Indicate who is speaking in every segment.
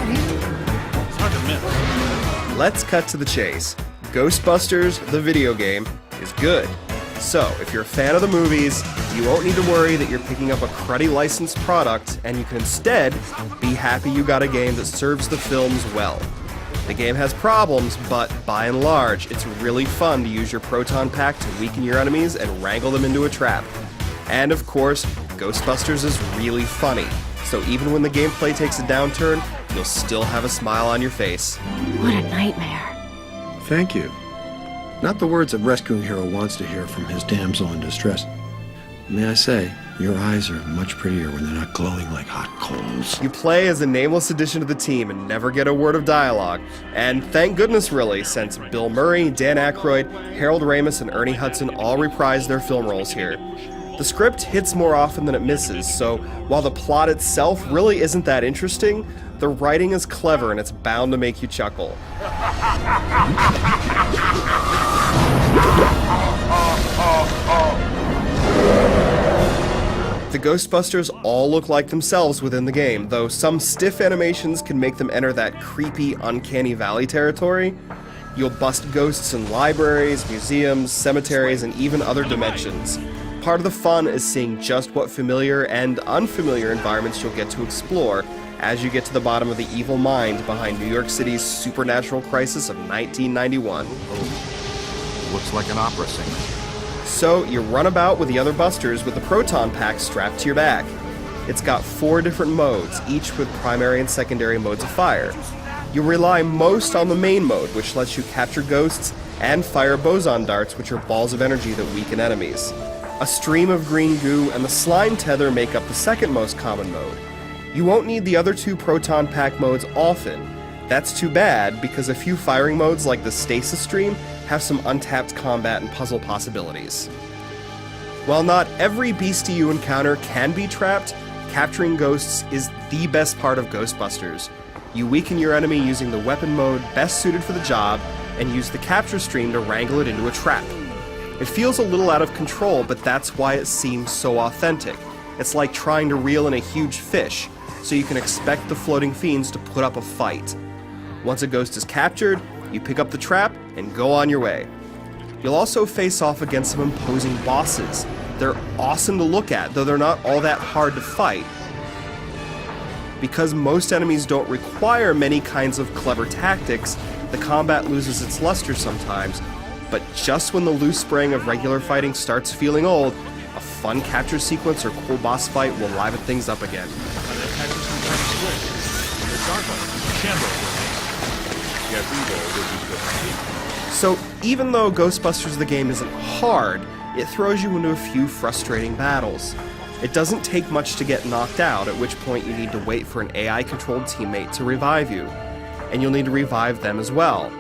Speaker 1: It's hard to miss.
Speaker 2: Let's cut to the chase. Ghostbusters, the video game, is good. So, if you're a fan of the movies, you won't need to worry that you're picking up a cruddy licensed product, and you can instead be happy you got a game that serves the films well. The game has problems, but by and large, it's really fun to use your proton pack to weaken your enemies and wrangle them into a trap. And of course, Ghostbusters is really funny, so even when the gameplay takes a downturn, you'll still have a smile on your face.
Speaker 3: What a nightmare.
Speaker 4: Thank you. Not the words a rescuing hero wants to hear from his damsel in distress. May I say, your eyes are much prettier when they're not glowing like hot coals.
Speaker 2: You play as a nameless addition to the team and never get a word of dialogue. And thank goodness really, since Bill Murray, Dan Aykroyd, Harold Ramis, and Ernie Hudson all reprise their film roles here. The script hits more often than it misses, so while the plot itself really isn't that interesting, the writing is clever and it's bound to make you chuckle. The Ghostbusters all look like themselves within the game, though some stiff animations can make them enter that creepy, uncanny valley territory. You'll bust ghosts in libraries, museums, cemeteries, and even other dimensions. Part of the fun is seeing just what familiar and unfamiliar environments you'll get to explore as you get to the bottom of the evil mind behind New York City's supernatural crisis of 1991.
Speaker 1: Looks like an opera singer.
Speaker 2: So you run about with the other Busters with the proton pack strapped to your back. It's got 4 different modes, each with primary and secondary modes of fire. You rely most on the main mode, which lets you capture ghosts and fire boson darts, which are balls of energy that weaken enemies. A stream of green goo and the slime tether make up the second most common mode. You won't need the other 2 proton pack modes often. That's too bad, because a few firing modes like the stasis stream have some untapped combat and puzzle possibilities. While not every beastie you encounter can be trapped, capturing ghosts is the best part of Ghostbusters. You weaken your enemy using the weapon mode best suited for the job, and use the capture stream to wrangle it into a trap. It feels a little out of control, but that's why it seems so authentic. It's like trying to reel in a huge fish, so you can expect the floating fiends to put up a fight. Once a ghost is captured, you pick up the trap and go on your way. You'll also face off against some imposing bosses. They're awesome to look at, though they're not all that hard to fight. Because most enemies don't require many kinds of clever tactics, the combat loses its luster sometimes, but just when the loose spraying of regular fighting starts feeling old, a fun capture sequence or cool boss fight will liven things up again. So even though Ghostbusters the game isn't hard, it throws you into a few frustrating battles. It doesn't take much to get knocked out, at which point you need to wait for an AI-controlled teammate to revive you. And you'll need to revive them as well.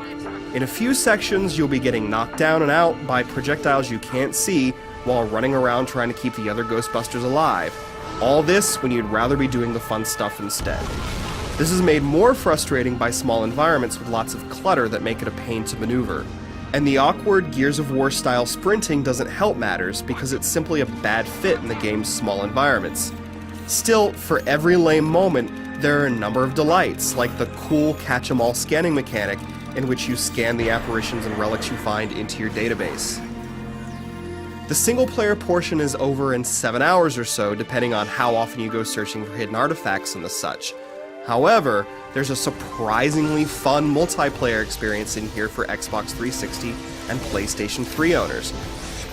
Speaker 2: In a few sections, you'll be getting knocked down and out by projectiles you can't see while running around trying to keep the other Ghostbusters alive. All this when you'd rather be doing the fun stuff instead. This is made more frustrating by small environments with lots of clutter that make it a pain to maneuver. And the awkward Gears of War style sprinting doesn't help matters because it's simply a bad fit in the game's small environments. Still, for every lame moment, there are a number of delights, like the cool catch-em-all scanning mechanic in which you scan the apparitions and relics you find into your database. The single-player portion is over in 7 hours or so, depending on how often you go searching for hidden artifacts and the such. However, there's a surprisingly fun multiplayer experience in here for Xbox 360 and PlayStation 3 owners.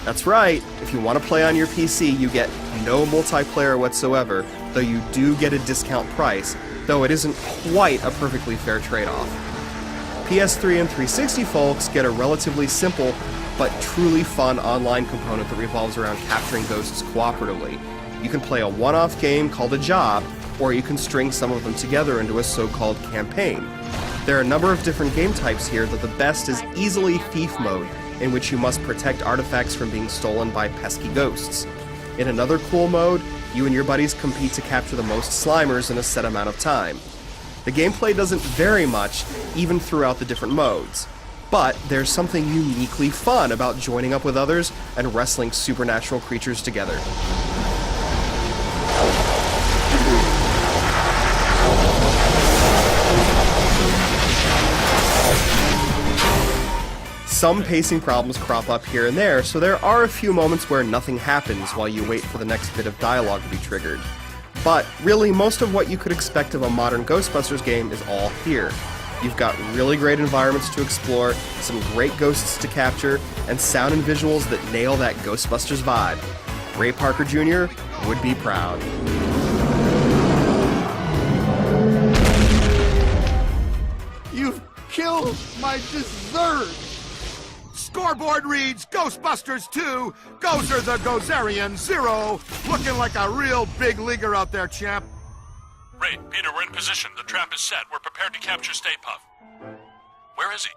Speaker 2: That's right, if you want to play on your PC, you get no multiplayer whatsoever, though you do get a discount price, though it isn't quite a perfectly fair trade-off. PS3 and 360 folks get a relatively simple but truly fun online component that revolves around capturing ghosts cooperatively. You can play a one-off game called a job, or you can string some of them together into a so-called campaign. There are a number of different game types here, though the best is easily thief mode, in which you must protect artifacts from being stolen by pesky ghosts. In another cool mode, you and your buddies compete to capture the most Slimers in a set amount of time. The gameplay doesn't vary much, even throughout the different modes. But there's something uniquely fun about joining up with others and wrestling supernatural creatures together. Some pacing problems crop up here and there, so there are a few moments where nothing happens while you wait for the next bit of dialogue to be triggered. But really, most of what you could expect of a modern Ghostbusters game is all here. You've got really great environments to explore, some great ghosts to capture, and sound and visuals that nail that Ghostbusters vibe. Ray Parker Jr. would be proud.
Speaker 3: You've killed my dessert!
Speaker 1: Scoreboard reads Ghostbusters 2, Gozer the Gozerian 0. Looking like a real big leaguer out there, champ.
Speaker 5: Ray, Peter, we're in position. The trap is set. We're prepared to capture Stay Puft. Where is he?